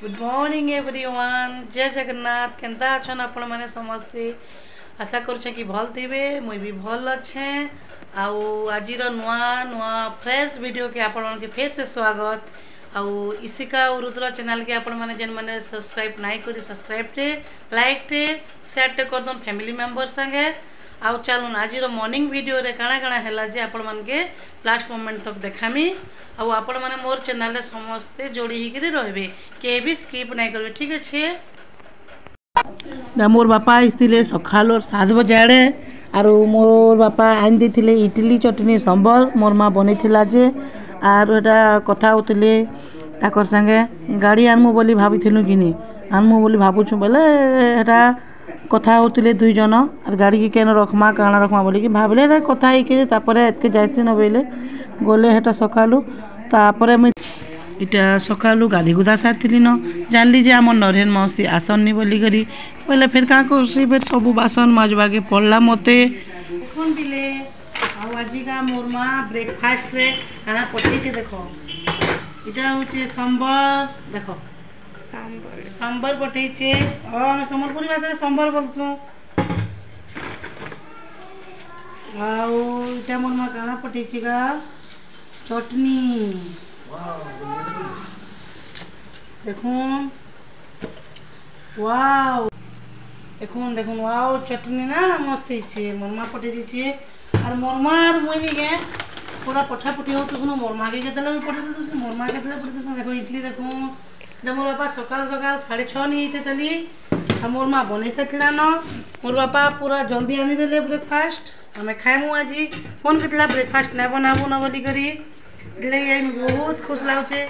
Good morning everyone. जय Jagannath. Kenta अछन आपण माने समस्ते। आशा करूछे कि भल थिबे। मुई भी भल अच्छे। आउ आजिर नुआ नुआ फ्रेश वीडियो के आपण मन के फिर से स्वागत। आउ इसिका और रुद्र चैनल के आपण माने जेन माने सब्सक्राइब नाइ करी सब्सक्राइब टे लाइक टे शेयर टे कर दन फैमिली मेंबर संगे। आउ चलून आज मॉर्निंग वीडियो रे काଣା काଣା हैला जे आपण मन के लास्ट मोमेंट तक देखामी। आउ आपण माने मोर चैनल रे समस्ते जोड़ी हिकरी रहबे, के भी स्किप नहीं करबे, ठीक अच्छे ना। मोर बापा आइथिले सखालो 7 बजे आड़े आरो मोर बापा आइन देथिले इडली चटनी सांबर। मोर माँ बनैथिला जे आरो एटा कथा होतले ताकर संगे गाड़ी आनमु बोली भाबिथिलु किनी आनमु बोली भाबुछु बेले एटा कथा होतले दुई जन और गाड़ी के केन रखमा काना रखमा बोली कि भाबले रे कथा ही के तापरे एतके जाइसी न बेले गोले हेटा सखालु तापरे मैं इटा सकालू गाधी गुधा सारथिली न जानली जे आम नरेन मौसी आसननी बोली करी पहले फिर का करसी फिर सब बासन माजवा के पड़ला मते कोन दिले। आ आजी का मोर मां ब्रेकफास्ट रे खाना पठी के देखो इटा होचे सांबर। देखो सांबर पठी छे हम समलपुरी भाषा रे सांबर बोलसु। आउ इटा मोर मां खाना पठी छी का चटनी देखून वाओ देखून देखून वाओ चटनी ना मस्त है। मोरमा पठे दीजिए और मोरमा मुई के पूरा पठा पठी हो तो मोरमा के केतले में पठे दे मोरमा के केतले पठे दे। देखो इडली देखून जे मोर बापा सकाल सकाल 6:30 नहीं थे तली आ मोरमा बनै सथिला न। मोर बापा पूरा जल्दी आनी देले ब्रेकफास्ट हमें खाएमु। आज फोन केतला ब्रेकफास्ट ना बनाबो न बोली करी लगे बहुत खुश लागे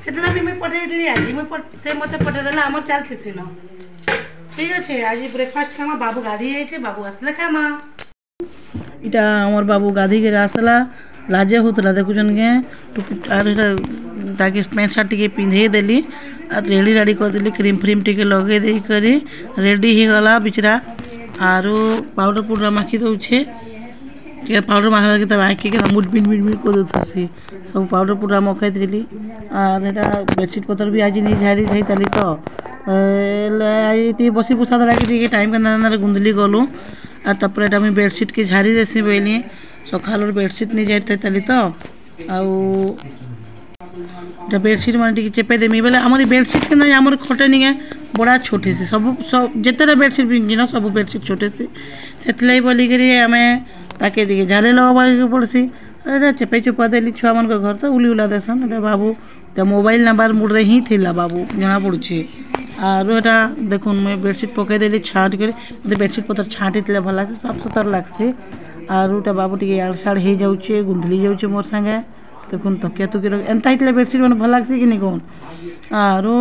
से भी मैं पठे दी। आज से मत पठे देला आम चलती न ठीक अच्छे। आज ब्रेकफास्ट खामा बाबू गाधी जाइए बाबू आसले खामा। इटा आमर बाबू गाधी के आसला लाजे होतला देखुन के टुपी आर ताकि पैंट शर्ट टिके पिंधे देली और रेडी रेडी कर देली क्रीम फ्रीम टिके लगे दे करी रेडी ही गला बिचरा आरो पाउडर पुडर माखी दउछे के पाउडर माखला के आँख के मुड बिन बिन बिन कर दउछसी सब पाउडर पूरा मखाई देली। और एटा बेडशीट पतर भी आज नहीं झाड़ी थई तली तो बसी पुछा दला कि टाइम के गुंदली गलु और तपर एटा मैं बेडशीट के झाड़ी देसी बोली सखाल बेडशीट नहीं झाड़ी तली तो आउ बेडशीट मैंने चेपे देमी बोले आमर बेडशीट के ना आमर खटेनी है बड़ा छोटे से सब जिते बेडशीट पिंजिन सब बेडशीट छोटे से बोलिक आम ताके झाले लगा पड़सी अरे चेपे चुपा देली छुआ मन घर तो उली उला देसन। बाबू मोबाइल नंबर मुड ही थिला बाबू जना पड़ुछे आरो एटा देखुन मैं बेडशीट पकई देली छाट कर मते बेडशीट पतर छाटी तिले भला से सब सुतर लागसी। आरो एटा बाबू टिके याड़ साड़ हे जाउछे गुंधली जाउछे मोर संगे देखुन तकिया तुकी एंता हितले बेडशीट मन भल लागसी कि नहीं कोन। आरो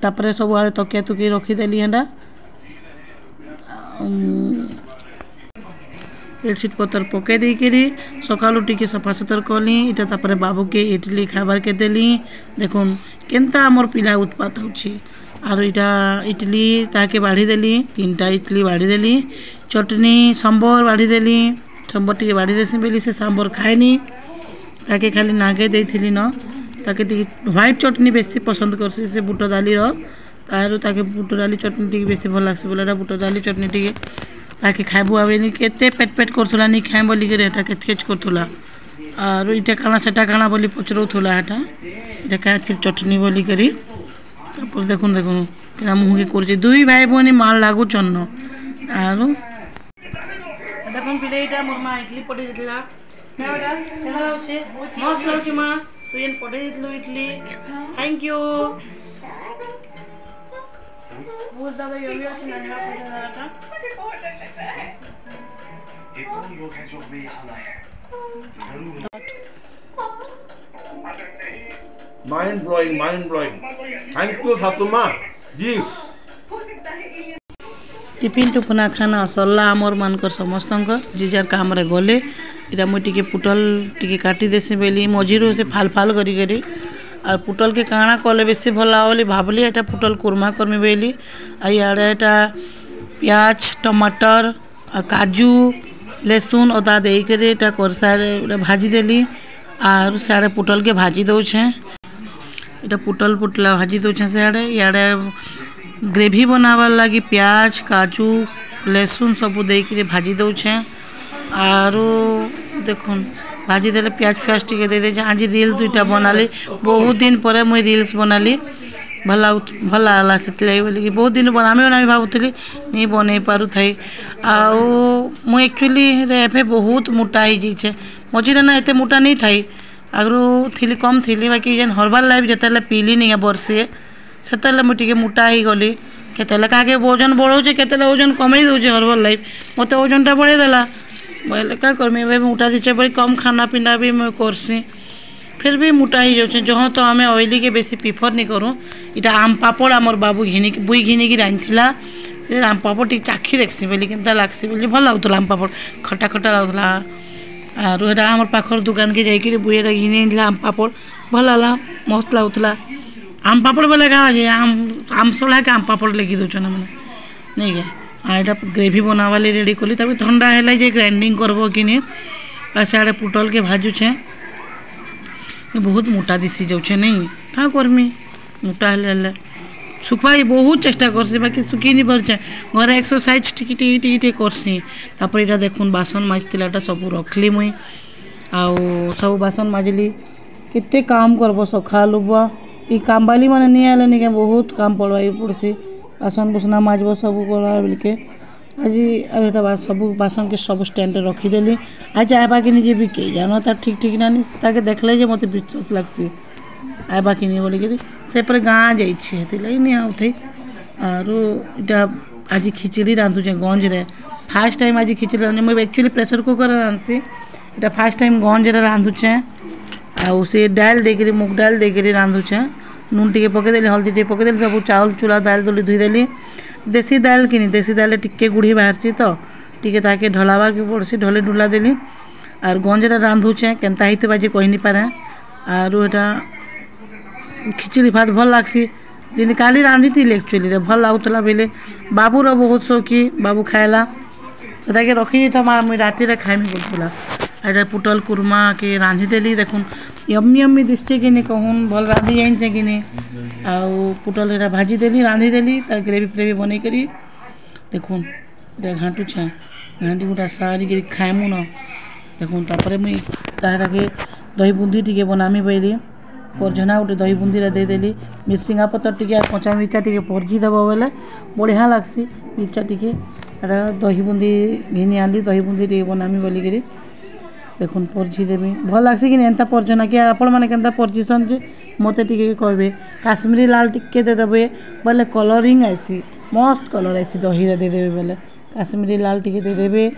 तापरे सब आड़े तकिया तुकी रखी देली हेंडा बेडशीट पतर पकई देकरी सकालू टिके सफा सुतर कली इटा तापरे बाबू के इडली खाबार के देली देखुन केनता आमर पिला उत्पात होछि। आरो इटा इडली ताके बाढ़ी देली 3टा इडली बाढ़ी देली चटनी सांबर बाढ़ी देली सांबर टिके बाढ़ी देसी बेली से सांबर खाएनी ताके खाली नागे देथिली न ताके टिके व्हाइट चटनी बेसी पसंद करसी से बुट दाली रो तारो ताके बुट दाली चटनी टिके बेसी भल लागसी बोलेटा बुट दाली चटनी टिके ताकि खाइबू आवेनी केते पेट पेट करथुला नहीं खाए बोली करे एटा केच केच करथुला और इटा काना सेटा काना बोली पचरौथुला एटा एटा का चटनी बोली करी तापर देखुन देखुन केना मुह के करजे दुई भाई बनी माल लागू चन्न। आरो देखुन पिले इटा मोर मां इडली पटे दिला ना बेटा केना लाउछे मस्त लाउछे मां तू एन पटे दिलो इडली थैंक यू बहुत ज़्यादा यम्मी अच्छी लग रहा है। माइंड ब्लोइंग थैंक यू सासुमा जी। टिफिन टुफना खाना सरला आमर मानकर समस्तंकर जी जार काम रे गले इटा मुई टिके पुटल टिके काटी देसी बेली मझीरो से फाल फाल करी करी और पुटल के काଣା कले बेसी भला बोली भावली एटा पुटल कुरमा करमी बेली आ याडे एटा प्याज टमाटर काजू लहसुन अदा दे करे एटा करसा भाजी देली और सारे पुटल के भाजी दउछे इटा पुटल पुटला भाजी दौचे से इे ग्रेवी बनावार लगी प्याज काजू लहसुन सबू देकर भाजी दौचे आरो देखुन भाजी देले प्याज फ्याज टी दे दे आज रील्स दुईटा बनाली बहुत दिन पर मुई रील्स बनाली भल भल से बोलिकी बहुत दिन बनामी बनामी भावुली नहीं बन पार थी आउ एक्चुअली एवं बहुत मोटा हो जाइए मझे ना एत मोटा नहीं थी आगु थी कम थी बाकी जेन हर्बाल लाइफ जिते पीली नहीं बर्षे से मुझे मोटा ही गली केते क्या ओजन बढ़ाऊे केते ओजन कमे दूचे हर्बाल लाइफ मत ओजन टा बढ़ेदेला बोले क्या करमी मोटा थी बड़ी कम खाना पीना भी मैं करसी फिर भी मोटा ही जाऊँ जहाँ तो आम ऑयली के बेसी प्रिफर नहीं करूँ इटा आम पापड़ आमर बाबू बुई घिनिकी रांधला आम पापड़ टी चाखी देखसी बोली केनता लागसी बोली भल लगुला आम पापड़ खटा खटा लगुला आर एटा आमर पाखर दुकान के जाइए बुईटा घिनी आम पापड़ भल लगा मस्त लगुला आम पापड़ बोले क्या आम आमसला के आम पापड़ लगी दौन मैंने नहीं क्या यहाँ ग्रेवी बनावा रेडी कली तब ठंडा है जे ग्राइंडिंग करब कि नहीं और सियाड़े पुटल के भाजुछे बहुत मोटा दिशी जाऊे नहीं क्या करमी मोटा हेल्ले सुखवा बहुत चेष्टा करसी बाकी सुखी नहीं पारे घर एक्सरसाइज टी करसी तापर इटा देखुन बासन माजला सब रखली मुई आउ सब बासन माजली केते काम करब सखा लुबा ये काम बाली मैंने नहीं आले नहीं बहुत काम पड़वा पड़सी बासन बुसना माजब सब करा बोलिके आज अरे सब बासन के सब स्टैंड रखीदेली आज आवा कि नहीं भी जान तार ठीक ठीक ना ताके देखले मत विश्वास लगसी आवा कि नहीं बोलिक से पर गाँ जाइए नहीं आउथी आर इटा आज खिचड़ी रांधुचे गंज रे फास्ट टाइम आज खिचड़ी रांधे मुझे एक्चुअली प्रेसर कुकर रांधसी इटा फास्ट टाइम गंज रे रांधुचे आउ से डाल देकर मुग डाल देकर रांधुचे नून टी पकईदेली हल्दी टी पकईदेली सब चाउल चूला दाल दली धोईदेली देसी दाल कि देसी दाल टिके गुड़ी बाहर तो टिके ताके ढलावा के पड़सी ढली ढुला देली आर गंजरा रांधुचे केनता ही बाजी कही नहीं पारे आरू एटा खिचड़ी भात भल लागसी दिन काली रांधी थी एक्चुअली रे भल लगुला बोले बाबूर बहुत शौकी बाबू खाएला से रखी तो मुझे राति खाइमी बोलूला एटा पुटल कुरमा के रांधी देली देखुन यम्मी यम्मी दिशे कि नहीं कहून भल रांधी जाइए कि नहीं आउ पुटल एटा भाजी देली रांधी देली तार ग्रेवी फ्रेवी बन करी देखुन एटा घाटुछे घाटी गुटा सारी खाइमु न देखुन तापर मुई ताके दही बुंदी टी बनामी पैली परझना गोटे दही बुंदी देदेली मिर्सिंगा पतर टी कचा मिर्चा टी परझी देव बोले बढ़िया लगसी मिर्चा टी दही बुंदी घिनी आनी दही बुंदी टी बनामी बोलिकी देखुन परझी देवी भल लगसी कि एंता परझना कि आपण मैंने केंता परझिसन जे मत टी कहे काश्मीरी लाल टिके देदेवे बोले कलरिंग आसी मस्त कलर आसी दही देदेवे बोले काश्मीरी लाल टिके देदेवे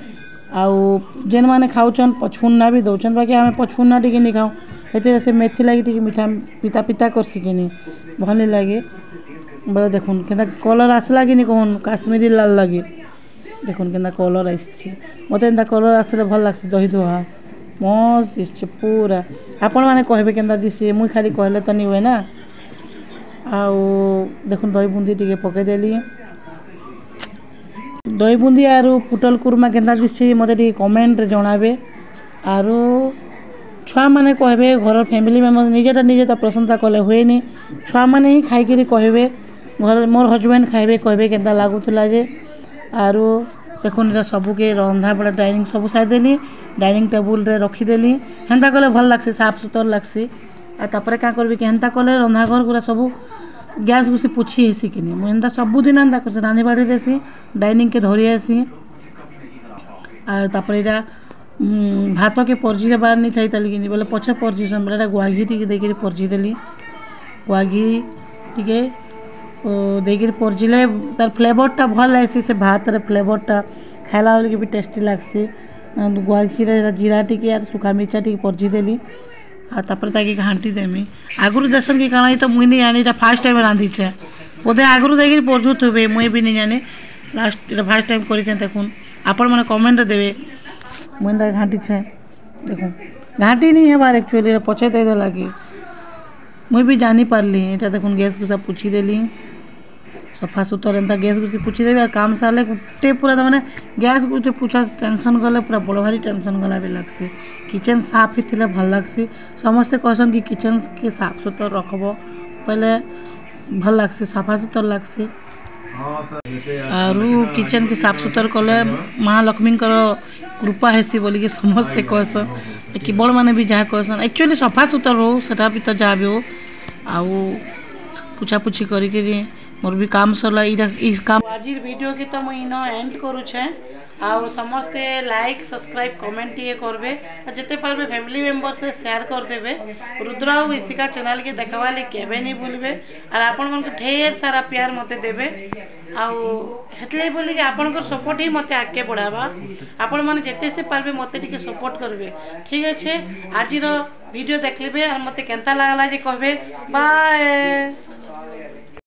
आउ जेन मैंने खाऊन पचफुन्ना भी दौन बाकी आम पचफुन्ना टी नहीं खाऊँ ये से मेथी लगी टी मीठा पिता पिता करसी कि भल लगे बोले देखुन के कलर आसला कि कहून काश्मीरी लाल लगे देखुन के कलर आसी मत एंता कलर आसले भल लगसी दही दुहा मस्त दिशे पूरा आपण मैंने कहे के दिशे मुई खाली कहले तो नहीं हुए ना आउ देखुन दही बुंदी टी पकईदेली दही बुंदी आरु पुटल कुरमा केंता दिशे मत कमेंट जनाबे आरु छुआ मैंने कहे घर फैमिली मेम्बर निजेटा निजे तो प्रशंसा कले हुए नहीं छुआ मैंने ही खाई कहे घर मोर हजबैंड खाइबे कहे केंता लगुला जे आरु देखुन इटा सबके रंधा बड़ा डाइनिंग सब सारिदेली डाइनिंग टेबुल रे रखीदेली हेन्ता कले भल लगसी साफ सुतर लगसी आपर क्या करी कि हेन्ता कले रंधा घर गुरा सब गैस गुसी पुछी हेसी कि मुझे एंता सबुदिन एंता कर रांधि बाढ़ी देसी डाइनिंग के धरी आसी आपर इटा भात के परझी देवार नहीं थी कि बोले पछे परझीसन बोले गुआघी टी देकर परझी देली गुआघी टी देकर परझिले तार फ्लेवरटा भल आसी से भात रे फ्लेवरटा खाला बेल भी टेस्टी लगसी गुआघी जीरा टी सुखा मिर्चा टी परझी देली ताकि घाटी देमी आगुरी देसन कि काना तो मुई नहीं जानी फास्ट टाइम रांधीचे बोधे आगुरी देकर परझुथे मुई भी नहीं जानी लास्ट फास्ट टाइम कर देखुन आपण मैंने कमेंट देवे मुझे घाटी छे देखो घाटी नहीं है बार एक्चुअली पचे दे लगी मुई भी जानी पारली ये देखुन गैस गुसा पूछी देली सफा सुतर एंता गैस गुसी पूछी देवी और काम सारे गोटे पूरा मैंने गैस गोटे पूछा टेंशन गले पूरा बड़ भारी टेंशन गला भी लगसी किचन साफ ही थिले भल लगसी समस्ते कहसन कि किचन के साफ सुतर रखब पहले भल लगसी सफा सुतर लगसी आरु किचन के साफ सुतर कले माँ लक्ष्मी कृपा हेसी बोलिकी समस्ते कहसन कि बड़ मैंने भी जहाँ कहसन एक्चुअली सफा सुतर हो सेटा भी तो जहाँ भी हो आउ पुछापुछी करी मोर भी काम सरला ई काम आज वीडियो के तो मुझे एंड करुछे आउ समस्ते लाइक सब्सक्राइब कमेंट टे करबे जिते पारबे फैमिली मेंबर से शेयर कर देबे रुद्र और ईशिका चैनल के देखवा ले केबे नहीं भूलबे और आपण मन के ढेर सारा प्यार मते देबे आउ हेतले बोली कि आपण को सपोर्ट ही मते आगे बढ़ावा आपण माने जेते से पारबे मते टिके सपोर्ट करबे ठीक अच्छे आज वीडियो देख लेबे और मते केनता लागला जे कहबे बाय।